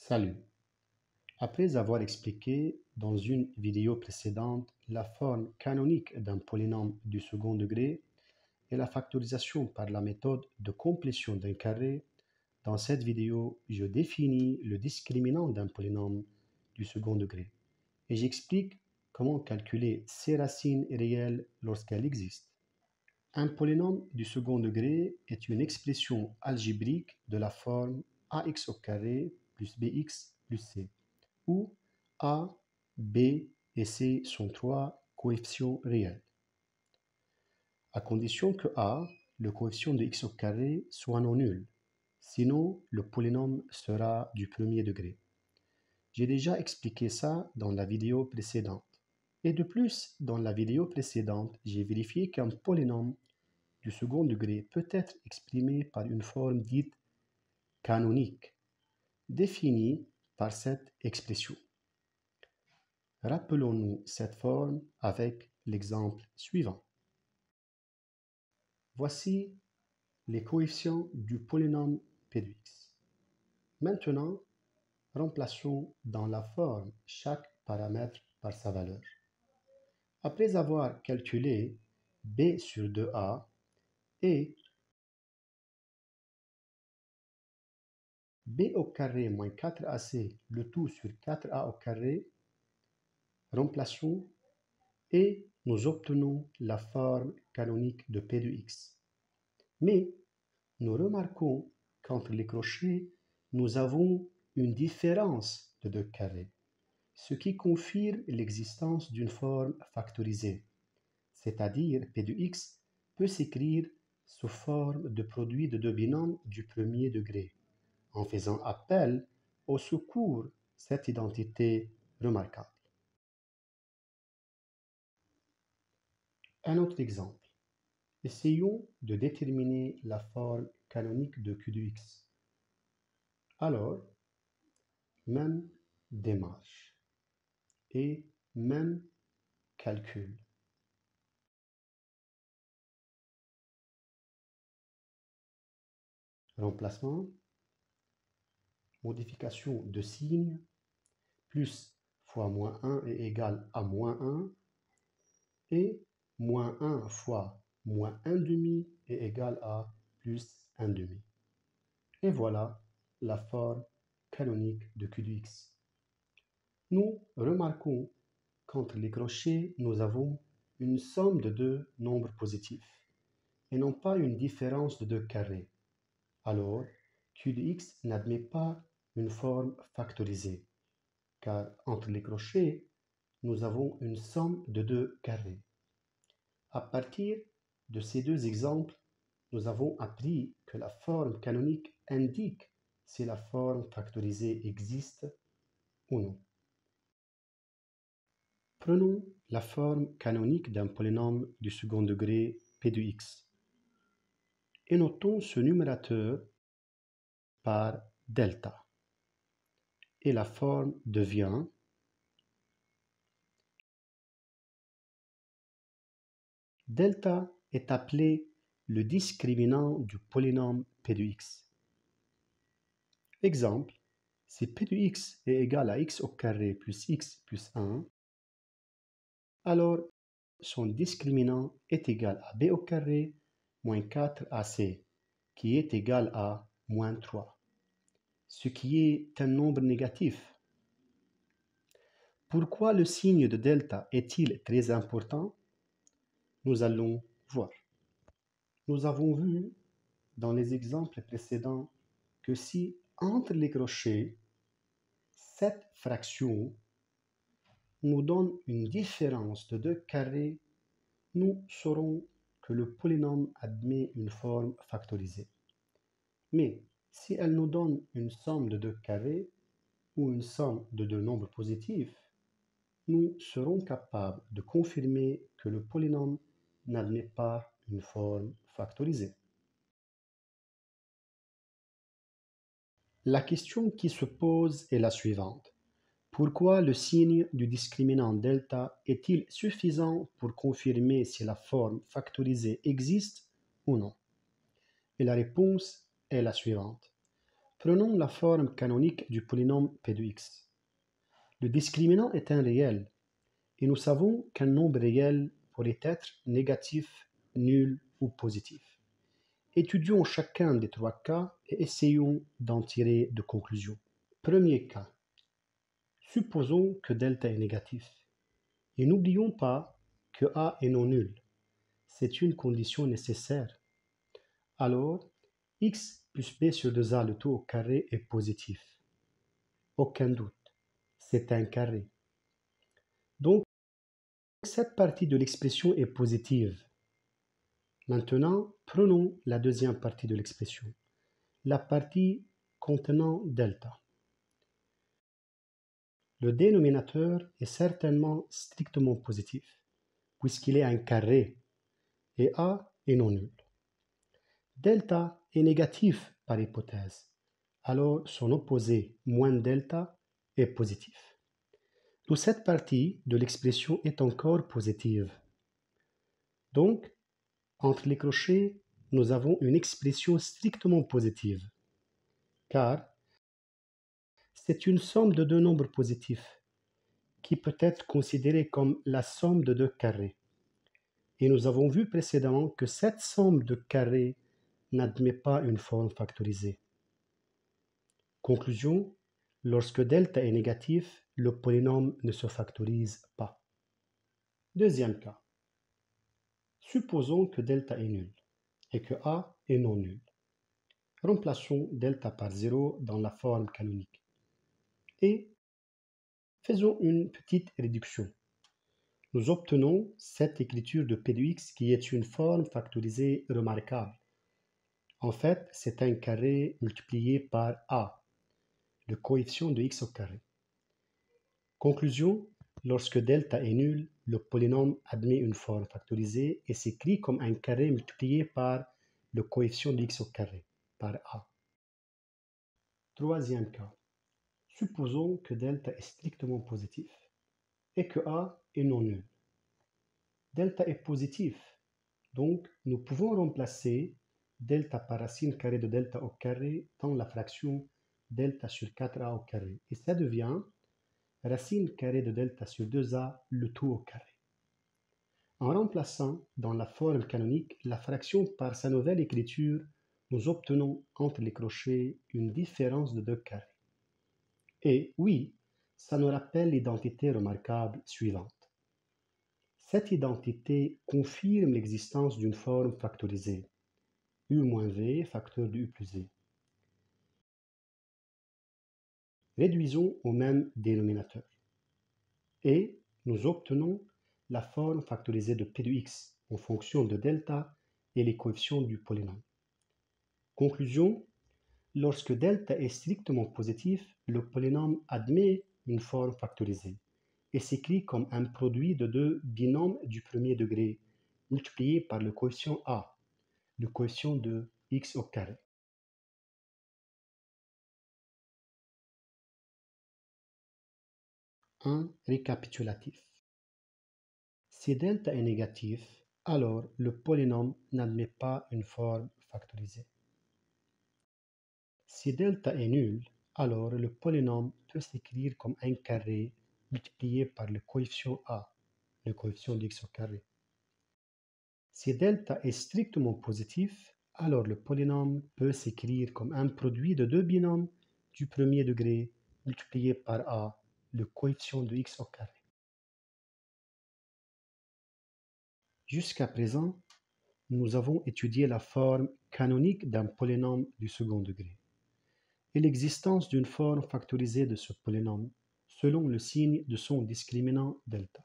Salut. Après avoir expliqué dans une vidéo précédente la forme canonique d'un polynôme du second degré et la factorisation par la méthode de complétion d'un carré, dans cette vidéo, je définis le discriminant d'un polynôme du second degré et j'explique comment calculer ses racines réelles lorsqu'elles existent. Un polynôme du second degré est une expression algébrique de la forme ax au carré plus bx plus c, où a, b et c sont trois coefficients réels, à condition que a, le coefficient de x au carré, soit non nul. Sinon, le polynôme sera du premier degré. J'ai déjà expliqué ça dans la vidéo précédente. Et de plus, dans la vidéo précédente, j'ai vérifié qu'un polynôme du second degré peut être exprimé par une forme dite canonique, définie par cette expression. Rappelons-nous cette forme avec l'exemple suivant. Voici les coefficients du polynôme p de x. Maintenant, remplaçons dans la forme chaque paramètre par sa valeur. Après avoir calculé b sur 2a et b au carré moins 4ac, le tout sur 4a au carré, remplaçons et nous obtenons la forme canonique de p de x. Mais nous remarquons qu'entre les crochets, nous avons une différence de 2 carrés, ce qui confirme l'existence d'une forme factorisée, c'est-à-dire p de x peut s'écrire sous forme de produit de deux binômes du premier degré, en faisant appel au secours cette identité remarquable. Un autre exemple. Essayons de déterminer la forme canonique de q de x. Alors, même démarche et même calcul. Remplacement, modification de signe, plus fois moins 1 est égal à moins 1, et moins 1 fois moins 1 demi est égal à plus 1 demi. Et voilà la forme canonique de q de x. Nous remarquons qu'entre les crochets, nous avons une somme de deux nombres positifs et non pas une différence de deux carrés. Alors, q de x n'admet pas une forme factorisée, car entre les crochets, nous avons une somme de deux carrés. À partir de ces deux exemples, nous avons appris que la forme canonique indique si la forme factorisée existe ou non. Prenons la forme canonique d'un polynôme du second degré p de x et notons ce numérateur par delta. Et la forme devient delta est appelé le discriminant du polynôme p de x. Exemple, si p de x est égal à x au carré plus x plus 1, alors son discriminant est égal à b au carré moins 4ac, qui est égal à moins 3, ce qui est un nombre négatif. Pourquoi le signe de delta est-il très important? Nous allons voir. Nous avons vu dans les exemples précédents que si entre les crochets, cette fraction nous donne une différence de 2 carrés, nous saurons que le polynôme admet une forme factorisée. Mais si elle nous donne une somme de 2 carrés ou une somme de deux nombres positifs, nous serons capables de confirmer que le polynôme n'admet pas une forme factorisée. La question qui se pose est la suivante. Pourquoi le signe du discriminant delta est-il suffisant pour confirmer si la forme factorisée existe ou non? Et la réponse est la suivante. Prenons la forme canonique du polynôme p de x. Le discriminant est un réel, et nous savons qu'un nombre réel pourrait être négatif, nul ou positif. Étudions chacun des trois cas et essayons d'en tirer de conclusions. Premier cas. Supposons que delta est négatif. Et n'oublions pas que A est non nul. C'est une condition nécessaire. Alors, x plus b sur 2a le tout au carré est positif. Aucun doute, c'est un carré. Donc, cette partie de l'expression est positive. Maintenant, prenons la deuxième partie de l'expression, la partie contenant delta. Le dénominateur est certainement strictement positif, puisqu'il est un carré, et A est non nul. Delta est négatif par hypothèse, alors son opposé, moins delta, est positif. Donc cette partie de l'expression est encore positive. Donc, entre les crochets, nous avons une expression strictement positive, car c'est une somme de deux nombres positifs, qui peut être considérée comme la somme de deux carrés. Et nous avons vu précédemment que cette somme de carrés n'admet pas une forme factorisée. Conclusion, lorsque delta est négatif, le polynôme ne se factorise pas. Deuxième cas. Supposons que delta est nul et que A est non nul. Remplaçons delta par 0 dans la forme canonique. Et faisons une petite réduction. Nous obtenons cette écriture de p de x qui est une forme factorisée remarquable. En fait, c'est un carré multiplié par a, le coefficient de x au carré. Conclusion, lorsque delta est nul, le polynôme admet une forme factorisée et s'écrit comme un carré multiplié par le coefficient de x au carré, par a. Troisième cas. Supposons que delta est strictement positif et que a est non nul. Delta est positif, donc nous pouvons remplacer delta par racine carrée de delta au carré dans la fraction delta sur 4a au carré. Et ça devient racine carrée de delta sur 2a le tout au carré. En remplaçant dans la forme canonique la fraction par sa nouvelle écriture, nous obtenons entre les crochets une différence de deux carrés. Et oui, ça nous rappelle l'identité remarquable suivante. Cette identité confirme l'existence d'une forme factorisée, u moins v facteur de u plus v. Réduisons au même dénominateur. Et nous obtenons la forme factorisée de p de x en fonction de delta et les coefficients du polynôme. Conclusion, lorsque delta est strictement positif, le polynôme admet une forme factorisée et s'écrit comme un produit de deux binômes du premier degré multiplié par le coefficient a, le coefficient de x au carré. Un récapitulatif. Si delta est négatif, alors le polynôme n'admet pas une forme factorisée. Si delta est nul, alors le polynôme peut s'écrire comme un carré multiplié par le coefficient a, le coefficient de x au carré. Si delta est strictement positif, alors le polynôme peut s'écrire comme un produit de deux binômes du premier degré multiplié par a, le coefficient de x au carré. Jusqu'à présent, nous avons étudié la forme canonique d'un polynôme du second degré et l'existence d'une forme factorisée de ce polynôme selon le signe de son discriminant delta.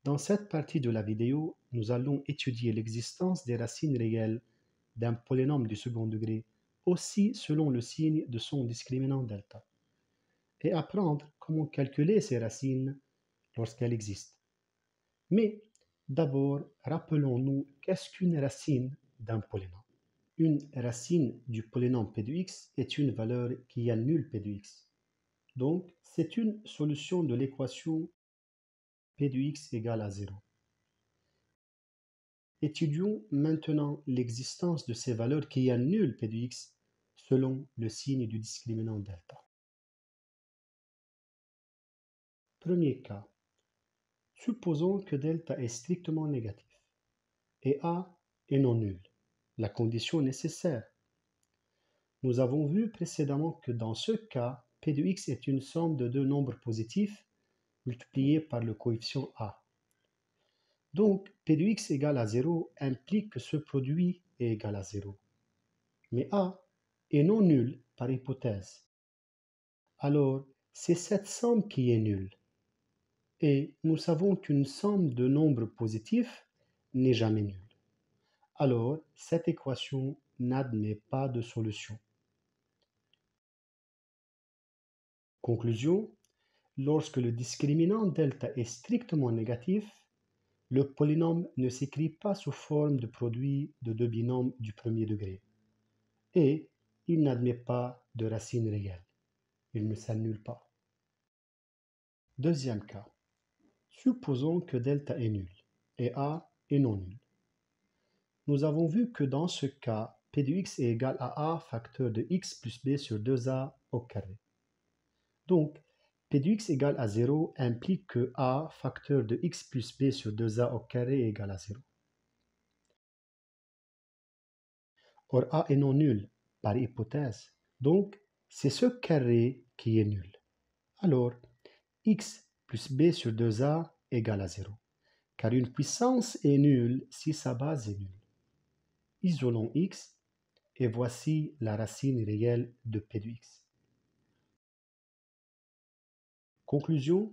Dans cette partie de la vidéo, nous allons étudier l'existence des racines réelles d'un polynôme du second degré aussi selon le signe de son discriminant delta et apprendre comment calculer ces racines lorsqu'elles existent. Mais d'abord, rappelons-nous qu'est-ce qu'une racine d'un polynôme. Une racine du polynôme p de x est une valeur qui annule p de x. Donc, c'est une solution de l'équation p de x égale à 0. Étudions maintenant l'existence de ces valeurs qui annulent p de x selon le signe du discriminant delta. Premier cas. Supposons que delta est strictement négatif et A est non nul, la condition nécessaire. Nous avons vu précédemment que dans ce cas, P de x est une somme de deux nombres positifs multipliés par le coefficient A. Donc, P de x égale à 0 implique que ce produit est égal à 0. Mais A est non nul par hypothèse. Alors, c'est cette somme qui est nulle. Et nous savons qu'une somme de nombres positifs n'est jamais nulle. Alors, cette équation n'admet pas de solution. Conclusion, lorsque le discriminant delta est strictement négatif, le polynôme ne s'écrit pas sous forme de produit de deux binômes du premier degré. Et il n'admet pas de racine réelle. Il ne s'annule pas. Deuxième cas. Supposons que delta est nul et A est non nul. Nous avons vu que dans ce cas, P de x est égal à A facteur de x plus b sur 2A au carré. Donc, P de x égale à 0 implique que A facteur de x plus b sur 2A au carré est égal à 0. Or, A est non nul par hypothèse. Donc, c'est ce carré qui est nul. Alors, x plus b sur 2A égale à 0. Car une puissance est nulle si sa base est nulle. Isolons x et voici la racine réelle de P de x. Conclusion,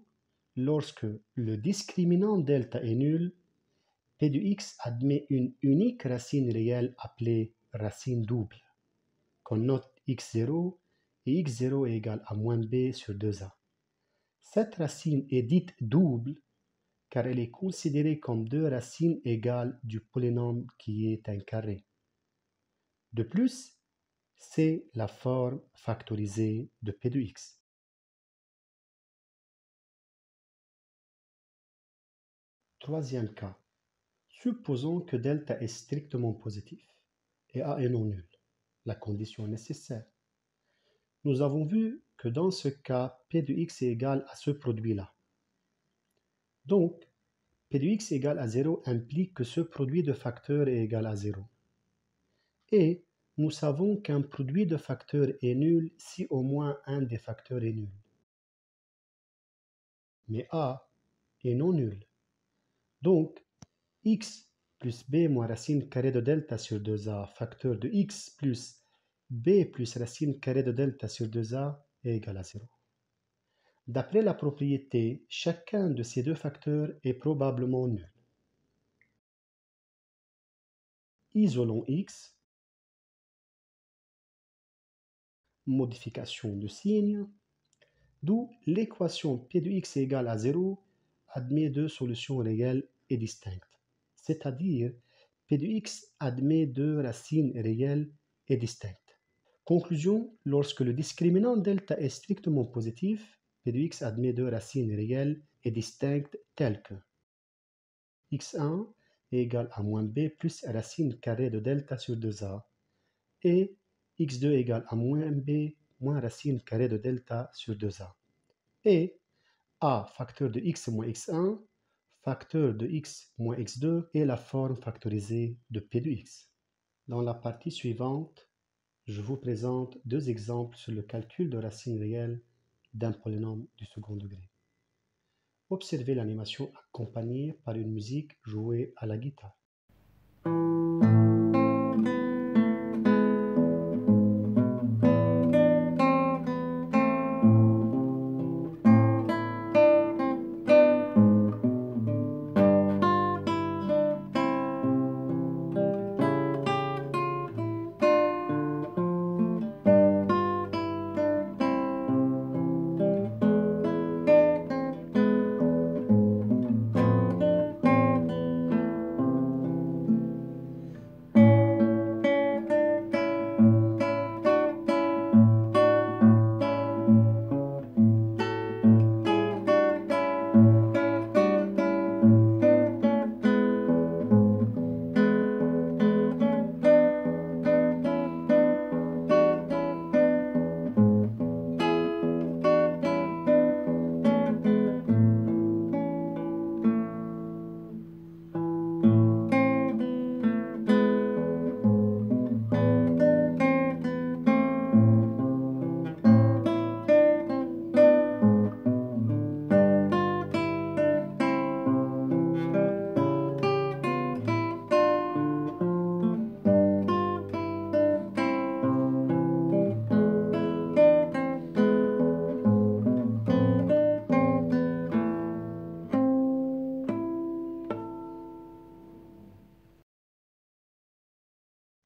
lorsque le discriminant delta est nul, P de x admet une unique racine réelle appelée racine double, qu'on note x0 et x0 est égal à moins b sur 2a. Cette racine est dite double car elle est considérée comme deux racines égales du polynôme qui est un carré. De plus, c'est la forme factorisée de P de x. Troisième cas. Supposons que delta est strictement positif et A est non nul, la condition nécessaire. Nous avons vu que dans ce cas, P de x est égal à ce produit-là. Donc, P de x égale à 0 implique que ce produit de facteurs est égal à 0. Et nous savons qu'un produit de facteurs est nul si au moins un des facteurs est nul. Mais A est non nul. Donc, x plus b moins racine carrée de delta sur 2a facteur de x plus b plus racine carrée de delta sur 2a est égal à 0. D'après la propriété, chacun de ces deux facteurs est probablement nul. Isolons x, modification de signe, d'où l'équation P de x est égale à 0 admet deux solutions réelles et distinctes, c'est-à-dire P de x admet deux racines réelles et distinctes. Conclusion, lorsque le discriminant delta est strictement positif, P de x admet deux racines réelles et distinctes telles que x1 est égal à moins b plus racine carrée de delta sur 2a et x2 est égal à moins b moins racine carrée de delta sur 2a. Et a facteur de x moins x1 facteur de x moins x2 est la forme factorisée de P de x. Dans la partie suivante, je vous présente deux exemples sur le calcul de racines réelles d'un polynôme du second degré. Observez l'animation accompagnée par une musique jouée à la guitare.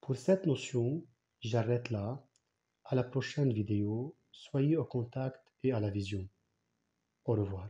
Pour cette notion, j'arrête là. À la prochaine vidéo, soyez au contact et à la vision. Au revoir.